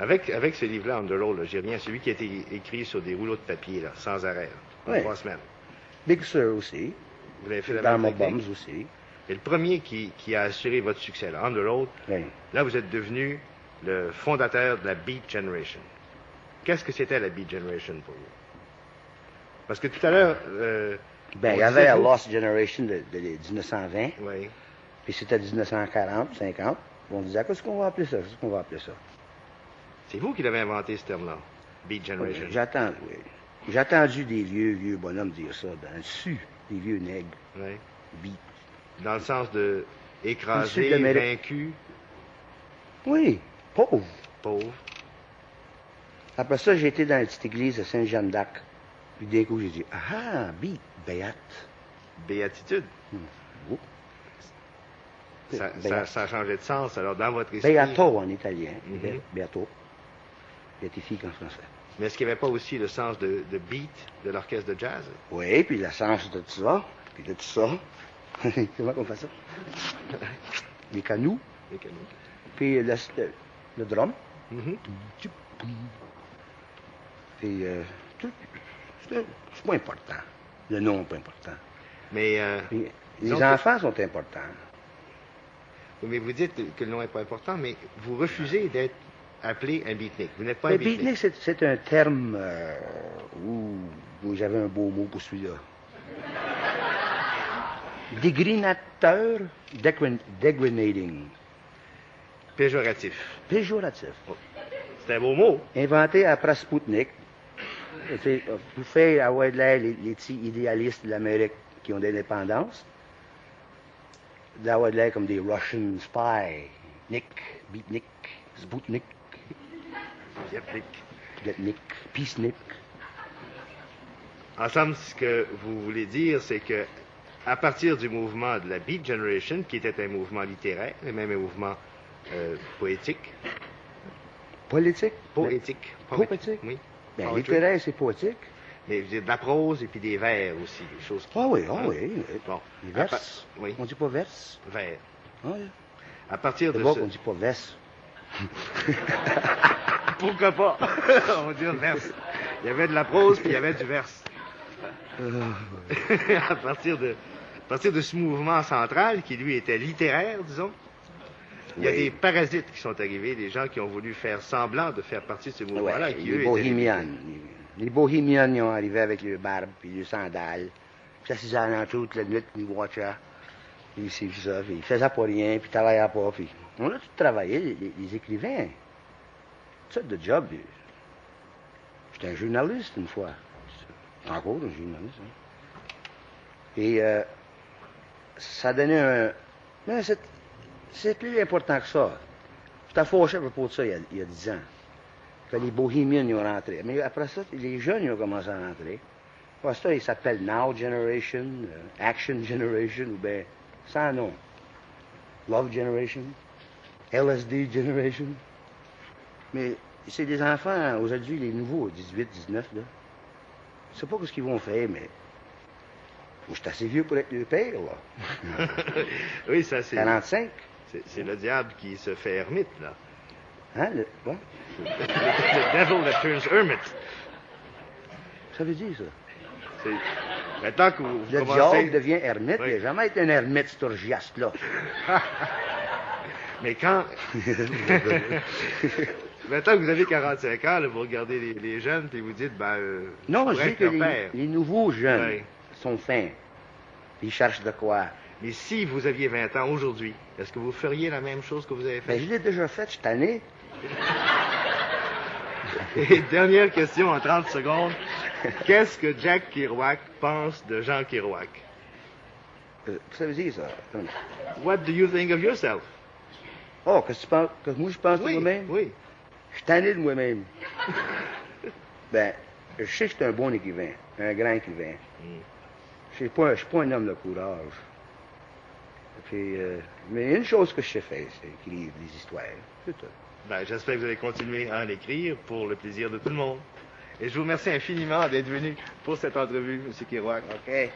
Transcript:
Avec ce livre-là, On the Road, là, j'ai rien, celui qui a été écrit sur des rouleaux de papier, là, sans arrêt, là, en 3 semaines. Big Sur aussi. Vous l'avez fait la Dans même mon technique. Bombs aussi. Et le premier qui a assuré votre succès, là, On the Road, Oui. là, vous êtes devenu le fondateur de la Beat Generation. Qu'est-ce que c'était la Beat Generation pour vous? Parce que tout à l'heure... Ben, on il y avait disait, la vous- Lost Generation de 1920, Oui. puis c'était 1940, 50. On disait, qu'est-ce qu'on va appeler ça? Qu'est-ce qu'on va appeler ça? C'est vous qui l'avez inventé, ce terme-là, Beat Generation. J'ai entendu des vieux bonhommes dire ça, dans le dessus, des vieux nègres, Oui. beat. Dans le sens de Le écrasé, sud d'Amérique. vaincu, Oui, pauvre. pauvre. Après ça, j'ai été dans la petite église de Sainte-Jeanne d'Arc. Puis d'un coup, j'ai dit, beat, béate. Béatitude. Oh. Ça a changé de sens. Alors, dans votre esprit... Beato en italien. Mhm. Beato. Béatifique en français. Mais est-ce qu'il n'y avait pas aussi le sens de beat de l'orchestre de jazz? Oui, puis l'essence de tout ça, puis de tout ça. Comment on fait ça? Les canous, Les canons. puis le drum. Mhm. Puis c'est pas important. Le nom n'est pas important. Mais, Puis, disons les que- enfants sont importants. mais vous dites que le nom n'est pas important, mais vous refusez d'être appelé un beatnik. Vous n'êtes pas un Le beatnik. beatnik, c'est un terme où j'avais un beau mot pour celui-là. Dégrinateur, degrading, Péjoratif. péjoratif. C'est un beau mot. Inventé après Spoutnik. Vous faites avoir de l'air les petits idéalistes de l'Amérique qui ont de l'indépendance. D'avoir de l'air comme des Russian spies. Nick, Beatnik, Spoutnik, Yepnik. Getnik, Peacenik. En somme, ce que vous voulez dire, c'est que à partir du mouvement de la Beat Generation, qui était un mouvement littéraire, et même un mouvement poétique, Politique. poétique, Poétique? oui, Ben, poetry. littéraire, c'est poétique. Mais vous dites de la prose et puis des vers aussi, des choses qui... Ah oui, Hein? oui. Bon, Les verses. oui, On dit pas verse. vers. Ah, oui. À partir de D'abord ce... qu'on dit pas verse. Pourquoi pas? On va dire verse. Il y avait de la prose puis il y avait du verse. à partir de ce mouvement central qui, lui, était littéraire, disons, il y a Oui. des parasites qui sont arrivés, des gens qui ont voulu faire semblant de faire partie de ce mouvement-là. Ouais, qui, les eux, bohémiennes. Les bohémiennes, ils ont arrivé avec leurs barbes puis leurs sandales. Puis ça s'est alentour toute la nuit, puis ils watchaient. Puis c'est ça, puis ils faisaient pas rien, puis ils travaillaient pas. Puis on a tout travaillé, les écrivains. Toutes sortes de jobs. J'étais un journaliste une fois. Encore un journaliste. Hein. Et ça donnait un... Mais c'est plus important que ça. J'étais fâché à propos de ça il y a 10 ans. Que les bohémiens ils ont rentré. Mais après ça, les jeunes ils ont commencé à rentrer. Après ça, ils s'appellent Now Generation, Action Generation, ou bien sans nom. Love Generation, LSD Generation. Mais c'est des enfants, aujourd'hui, les nouveaux, 18, 19, là. Je sais pas ce qu'ils vont faire, mais... Je suis assez vieux pour être le père, là. Oui, ça, c'est... 45. C'est le diable qui se fait ermite, là. Hein, quoi? The devil that turns hermit. Ça veut dire, ça? C'est... Maintenant que vous Le commencez... diable devient ermite. Oui. Il n'a jamais été un ermite, cet orgiaste-là. Mais quand... Maintenant que vous avez 45 ans, là, vous regardez les jeunes et vous dites, Non, je je pourrais dis être que leur père. les nouveaux jeunes Oui. sont fins. Ils cherchent de quoi. Mais si vous aviez 20 ans aujourd'hui, est-ce que vous feriez la même chose que vous avez Ben, fait? je l'ai déjà fait, je suis tanné. Et dernière question en 30 secondes. Qu'est-ce que Jack Kerouac pense de Jean Kerouac? Ça veut dire, ça? What do you think of yourself? Oh, que tu penses, que moi je pense de Oui, moi-même? oui. Je suis tanné de moi-même. Ben, je sais que je suis un bon écrivain, un grand écrivain. Je suis pas un homme de courage. Puis, mais une chose que je sais faire, c'est écrire des histoires. C'est tout. J'espère que vous allez continuer à en écrire pour le plaisir de tout le monde. Et je vous remercie infiniment d'être venu pour cette entrevue, M. Kerouac. OK.